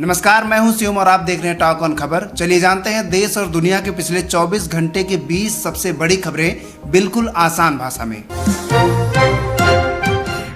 नमस्कार, मैं हूं शिवम और आप देख रहे हैं टॉक ऑन खबर। चलिए जानते हैं देश और दुनिया के पिछले 24 घंटे की 20 सबसे बड़ी खबरें बिल्कुल आसान भाषा में।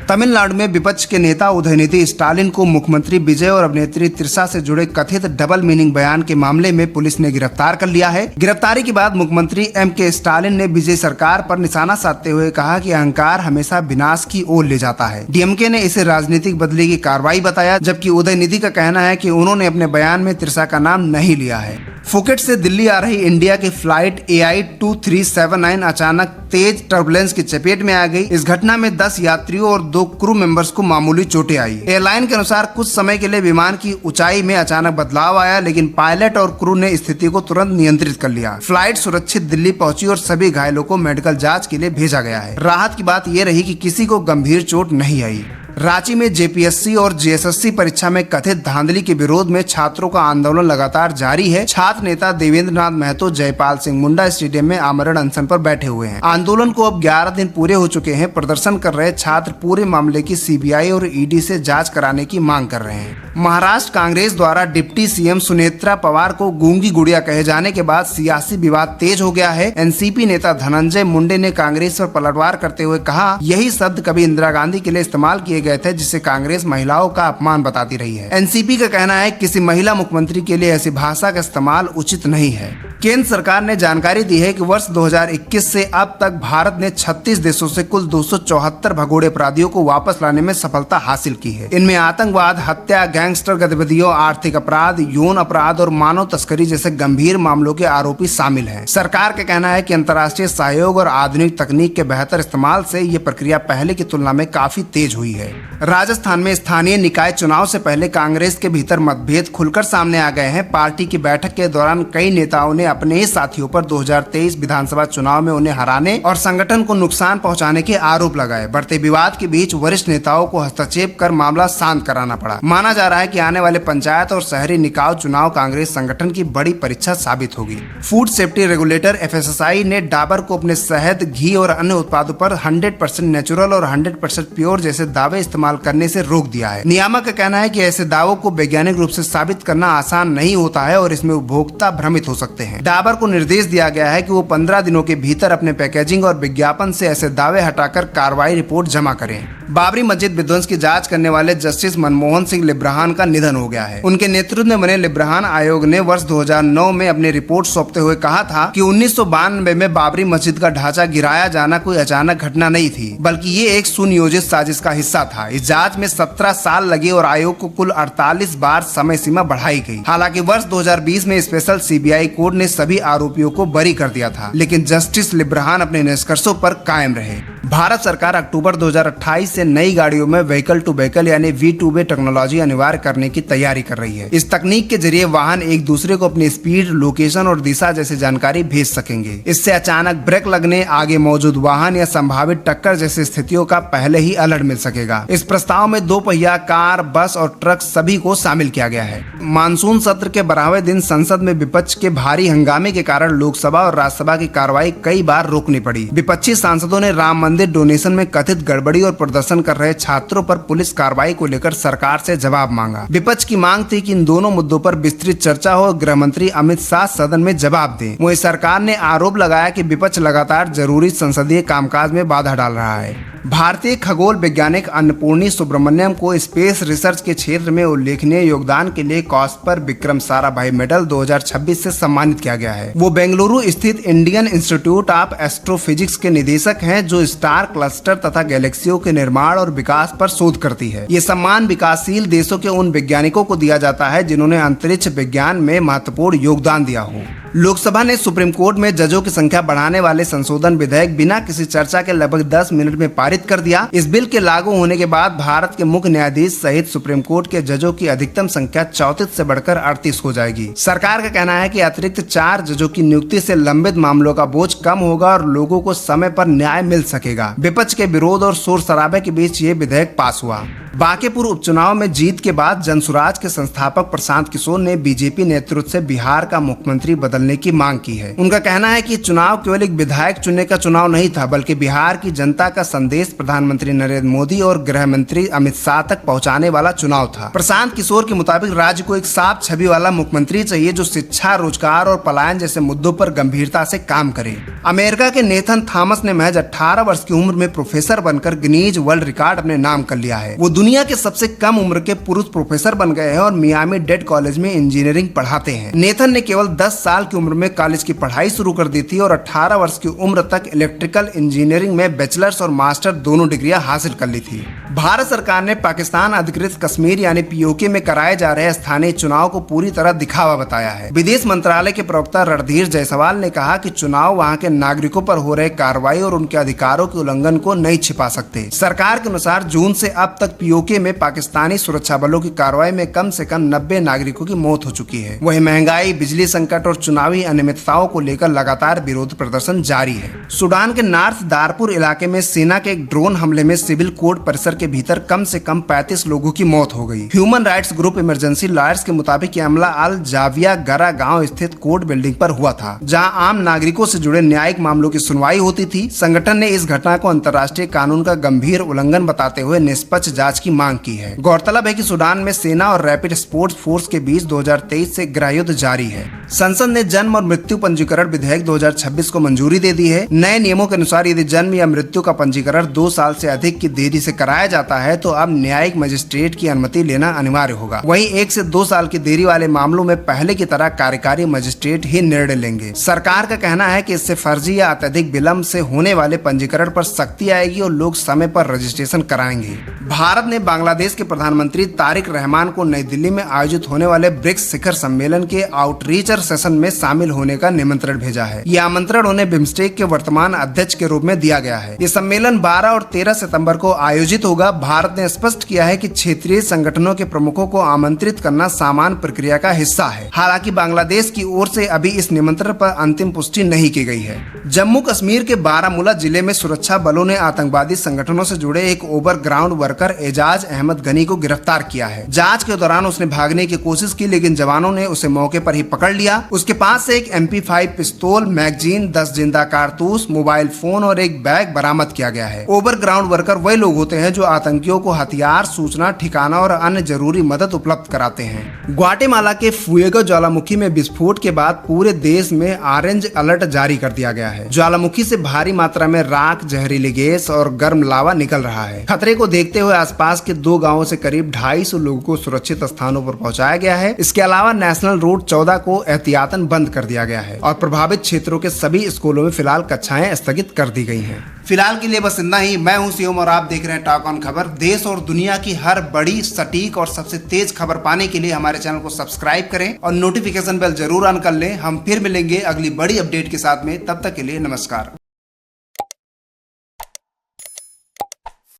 तमिलनाडु में विपक्ष के नेता उदयनिधि स्टालिन को मुख्यमंत्री विजय और अभिनेत्री त्रिशा से जुड़े कथित डबल मीनिंग बयान के मामले में पुलिस ने गिरफ्तार कर लिया है। गिरफ्तारी के बाद मुख्यमंत्री एम.के. स्टालिन ने विजय सरकार पर निशाना साधते हुए कहा कि अहंकार हमेशा विनाश की ओर ले जाता है। डीएमके ने इसे राजनीतिक बदले की कार्रवाई बताया, जबकि उदयनिधि का कहना है कि उन्होंने अपने बयान में त्रिशा का नाम नहीं लिया है। फुकेट से दिल्ली आ रही इंडिया की फ्लाइट AI 2379 अचानक तेज टर्बुलेंस की चपेट में आ गई। इस घटना में 10 यात्रियों और 2 क्रू मेंबर्स को मामूली चोटें आई। एयरलाइन के अनुसार कुछ समय के लिए विमान की ऊंचाई में अचानक बदलाव आया, लेकिन पायलट और क्रू ने स्थिति को तुरंत नियंत्रित कर लिया। फ्लाइट सुरक्षित दिल्ली पहुंची और सभी घायलों को मेडिकल जांच के लिए भेजा गया है। राहत की बात यह रही कि किसी को गंभीर चोट नहीं आई। रांची में JPSC और JSSC परीक्षा में कथित धांधली के विरोध में छात्रों का आंदोलन लगातार जारी है। छात्र नेता देवेंद्र नाथ महतो जयपाल सिंह मुंडा स्टेडियम में आमरण अनशन पर बैठे हुए हैं। आंदोलन को अब 11 दिन पूरे हो चुके हैं। प्रदर्शन कर रहे छात्र पूरे मामले की CBI और ED से जांच कराने की मांग कर रहे हैं। महाराष्ट्र कांग्रेस द्वारा डिप्टी CM सुनेत्रा पवार को गूंगी गुड़िया कहे जाने के बाद सियासी विवाद तेज हो गया है। NCP नेता धनंजय मुंडे ने कांग्रेस पर पलटवार करते हुए कहा, यही शब्द कभी इंदिरा गांधी के लिए इस्तेमाल किए गए थे, जिसे कांग्रेस महिलाओं का अपमान बताती रही है। NCP का कहना है किसी महिला मुख्यमंत्री के लिए ऐसी भाषा का इस्तेमाल उचित नहीं है। केंद्र सरकार ने जानकारी दी है कि वर्ष 2021 से अब तक भारत ने 36 देशों से कुल 274 भगोड़े अपराधियों को वापस लाने में सफलता हासिल की है। इनमें आतंकवाद, हत्या, गैंगस्टर गतिविधियों, आर्थिक अपराध, यौन अपराध और मानव तस्करी जैसे गंभीर मामलों के आरोपी शामिल हैं। सरकार का कहना है कि अंतर्राष्ट्रीय सहयोग और आधुनिक तकनीक के बेहतर इस्तेमाल से ये प्रक्रिया पहले की तुलना में काफी तेज हुई है। राजस्थान में स्थानीय निकाय चुनाव से पहले कांग्रेस के भीतर मतभेद खुलकर सामने आ गए हैं। पार्टी की बैठक के दौरान कई नेताओं ने अपने ही साथियों पर 2023 विधानसभा चुनाव में उन्हें हराने और संगठन को नुकसान पहुंचाने के आरोप लगाए। बढ़ते विवाद के बीच वरिष्ठ नेताओं को हस्तक्षेप कर मामला शांत कराना पड़ा। माना जा रहा है कि आने वाले पंचायत और शहरी निकाय चुनाव कांग्रेस संगठन की बड़ी परीक्षा साबित होगी। फूड सेफ्टी रेगुलेटर FSSAI ने डाबर को अपने शहद, घी और अन्य उत्पादों पर 100% नेचुरल और 100% प्योर जैसे दावे इस्तेमाल करने से रोक दिया है। नियामक का कहना है कि ऐसे दावों को वैज्ञानिक रूप से साबित करना आसान नहीं होता है और इसमें उपभोक्ता भ्रमित हो सकते हैं। डाबर को निर्देश दिया गया है कि वो 15 दिनों के भीतर अपने पैकेजिंग और विज्ञापन से ऐसे दावे हटाकर कार्रवाई रिपोर्ट जमा करें। बाबरी मस्जिद विध्वंस की जांच करने वाले जस्टिस मनमोहन सिंह लिब्रहान का निधन हो गया है। उनके नेतृत्व में बने लिब्रहान आयोग ने वर्ष 2009 में अपनी रिपोर्ट सौंपते हुए कहा था कि 1992 में बाबरी मस्जिद का ढांचा गिराया जाना कोई अचानक घटना नहीं थी, बल्कि ये एक सुनियोजित साजिश का हिस्सा था। इस जांच में 17 साल लगे और आयोग को कुल 48 बार समय सीमा बढ़ाई गई। हालांकि वर्ष 2020 में स्पेशल CBI कोर्ट ने सभी आरोपियों को बरी कर दिया था, लेकिन जस्टिस लिब्रहान अपने निष्कर्षों पर कायम रहे। भारत सरकार अक्टूबर 2028 से नई गाड़ियों में व्हीकल टू व्हीकल यानी V2V टेक्नोलॉजी अनिवार्य करने की तैयारी कर रही है। इस तकनीक के जरिए वाहन एक दूसरे को अपनी स्पीड, लोकेशन और दिशा जैसी जानकारी भेज सकेंगे। इससे अचानक ब्रेक लगने, आगे मौजूद वाहन या संभावित टक्कर जैसी स्थितियों का पहले ही अलर्ट मिल सकेगा। इस प्रस्ताव में 2 पहिया कार, बस और ट्रक सभी को शामिल किया गया है। मानसून सत्र के 12वें दिन संसद में विपक्ष के भारी हंगामे के कारण लोकसभा और राज्यसभा की कार्रवाई कई बार रोकनी पड़ी। विपक्षी सांसदों ने राम मंदिर डोनेशन में कथित गड़बड़ी और प्रदर्शन कर रहे छात्रों पर पुलिस कार्रवाई को लेकर सरकार से जवाब मांगा। विपक्ष की मांग थी कि इन दोनों मुद्दों पर विस्तृत चर्चा हो, गृह मंत्री अमित शाह सदन में जवाब दें। वहीं सरकार ने आरोप लगाया कि विपक्ष लगातार जरूरी संसदीय कामकाज में बाधा डाल रहा है। भारतीय खगोल वैज्ञानिक अन्नपूर्णी सुब्रमण्यम को स्पेस रिसर्च के क्षेत्र में उल्लेखनीय योगदान के लिए कॉस्पर विक्रम साराभाई मेडल 2026 से सम्मानित किया गया है। वो बेंगलुरु स्थित इंडियन इंस्टीट्यूट ऑफ एस्ट्रोफिजिक्स के निदेशक हैं, जो स्टार क्लस्टर तथा गैलेक्सियों के निर्माण और विकास पर शोध करती है। ये सम्मान विकासशील देशों के उन वैज्ञानिकों को दिया जाता है जिन्होंने अंतरिक्ष विज्ञान में महत्वपूर्ण योगदान दिया हो। लोकसभा ने सुप्रीम कोर्ट में जजों की संख्या बढ़ाने वाले संशोधन विधेयक बिना किसी चर्चा के लगभग 10 मिनट में पारित कर दिया। इस बिल के लागू होने के बाद भारत के मुख्य न्यायाधीश सहित सुप्रीम कोर्ट के जजों की अधिकतम संख्या 34 से बढ़कर 38 हो जाएगी। सरकार का कहना है कि अतिरिक्त 4 जजों की नियुक्ति से लंबित मामलों का बोझ कम होगा और लोगों को समय पर न्याय मिल सकेगा। विपक्ष के विरोध और शोर शराबे के बीच ये विधेयक पास हुआ। बांकीपुर उपचुनाव में जीत के बाद जनसुराज के संस्थापक प्रशांत किशोर ने बीजेपी नेतृत्व से बिहार का मुख्यमंत्री बदलने की मांग की है। उनका कहना है कि चुनाव केवल एक विधायक चुनने का चुनाव नहीं था, बल्कि बिहार की जनता का संदेश प्रधानमंत्री नरेंद्र मोदी और गृह मंत्री अमित शाह तक पहुंचाने वाला चुनाव था। प्रशांत किशोर के मुताबिक राज्य को एक साफ छवि वाला मुख्यमंत्री चाहिए जो शिक्षा, रोजगार और पलायन जैसे मुद्दों पर गंभीरता से काम करे। अमेरिका के नेथन थॉमस ने महज 18 वर्ष की उम्र में प्रोफेसर बनकर गिनीज वर्ल्ड रिकॉर्ड अपने नाम कर लिया है। वो दुनिया के सबसे कम उम्र के पुरुष प्रोफेसर बन गए हैं और मियामी डेड कॉलेज में इंजीनियरिंग पढ़ाते हैं। नेथन ने केवल 10 साल की उम्र में कॉलेज की पढ़ाई शुरू कर दी थी और 18 वर्ष की उम्र तक इलेक्ट्रिकल इंजीनियरिंग में बैचलर्स और मास्टर दोनों डिग्रियां हासिल कर ली थी। भारत सरकार ने पाकिस्तान अधिकृत कश्मीर यानी पीओके में कराए जा रहे स्थानीय चुनाव को पूरी तरह दिखावा बताया है। विदेश मंत्रालय के प्रवक्ता रणधीर जायसवाल ने कहा कि चुनाव वहां के नागरिकों पर हो रहे कार्रवाई और उनके अधिकारों के उल्लंघन को नहीं छिपा सकते। सरकार के अनुसार जून से अब तक पीओके में पाकिस्तानी सुरक्षा बलों की कार्रवाई में कम से कम 90 नागरिकों की मौत हो चुकी है। वहीं महंगाई, बिजली संकट और चुनावी अनियमितताओं को लेकर लगातार विरोध प्रदर्शन जारी है। सूडान के नॉर्थ दारपुर इलाके में सेना के एक ड्रोन हमले में सिविल कोर्ट परिसर के भीतर कम से कम 35 लोगों की मौत हो गई। Human rights group emergency lawyers के मुताबिक ये हमला अल जाविया गरा गांव स्थित कोर्ट बिल्डिंग पर हुआ था, जहां आम नागरिकों से जुड़े न्यायिक मामलों की सुनवाई होती थी। संगठन ने इस घटना को अंतर्राष्ट्रीय कानून का गंभीर उल्लंघन बताते हुए निष्पक्ष जांच की मांग की है। गौरतलब है कि सूडान में सेना और रैपिड सपोर्ट फोर्स के बीच 2023 से गृह युद्ध जारी है। संसद ने जन्म और मृत्यु पंजीकरण विधेयक 2026 को मंजूरी दे दी है। नए नियमों के अनुसार यदि जन्म या मृत्यु का पंजीकरण 2 साल से अधिक की देरी से कराया जाता है तो अब न्यायिक मजिस्ट्रेट की अनुमति लेना अनिवार्य होगा। वहीं 1 से 2 साल की देरी वाले मामलों में पहले की तरह कार्यकारी मजिस्ट्रेट ही निर्णय लेंगे। सरकार का कहना है कि इससे फर्जी या अत्यधिक विलंब से होने वाले पंजीकरण पर सख्ती आएगी और लोग समय पर रजिस्ट्रेशन कराएंगे। भारत ने बांग्लादेश के प्रधानमंत्री तारिक रहमान को नई दिल्ली में आयोजित होने वाले ब्रिक्स शिखर सम्मेलन के आउटरीचर सेशन में शामिल होने का निमंत्रण भेजा है। यह आमंत्रण उन्हें बिम्स्टेक के वर्तमान अध्यक्ष के रूप में दिया गया है। ये सम्मेलन 12 और 13 सितंबर को आयोजित होगा। भारत ने स्पष्ट किया है कि क्षेत्रीय संगठनों के प्रमुखों को आमंत्रित करना सामान्य प्रक्रिया का हिस्सा है। हालांकि बांग्लादेश की ओर से अभी इस निमंत्रण पर अंतिम पुष्टि नहीं की गई है। जम्मू कश्मीर के बारामूला जिले में सुरक्षा बलों ने आतंकवादी संगठनों से जुड़े एक ओवरग्राउंड वर्कर एजाज अहमद गनी को गिरफ्तार किया है। जांच के दौरान उसने भागने की कोशिश की, लेकिन जवानों ने उसे मौके पर ही पकड़ लिया। उसके पास से एक MP5 पिस्तौल, मैगजीन, 10 जिंदा कारतूस, मोबाइल फोन और एक बैग बरामद किया गया है। ओवरग्राउंड वर्कर वही लोग होते हैं जो आतंकियों को हथियार, सूचना, ठिकाना और अन्य जरूरी मदद उपलब्ध कराते हैं। ग्वाटेमाला के फुएगो ज्वालामुखी में विस्फोट के बाद पूरे देश में ऑरेंज अलर्ट जारी कर दिया गया है। ज्वालामुखी से भारी मात्रा में राख, जहरीली गैस और गर्म लावा निकल रहा है। खतरे को देखते हुए आसपास के 2 गांवों से करीब 250 लोगों को सुरक्षित स्थानों पर पहुंचाया गया है। इसके अलावा नेशनल रोड 14 को एहतियातन बंद कर दिया गया है और प्रभावित क्षेत्रों के सभी स्कूलों में फिलहाल कक्षाएं स्थगित कर दी गई हैं। फिलहाल के लिए बस इतना ही। मैं हूं शिवम और आप देख रहे हैं टॉक ऑन खबर। देश और दुनिया की हर बड़ी, सटीक और सबसे तेज खबर पाने के लिए हमारे चैनल को सब्सक्राइब करें और नोटिफिकेशन बेल जरूर ऑन कर लें। हम फिर मिलेंगे अगली बड़ी अपडेट के साथ में। तब तक के लिए नमस्कार।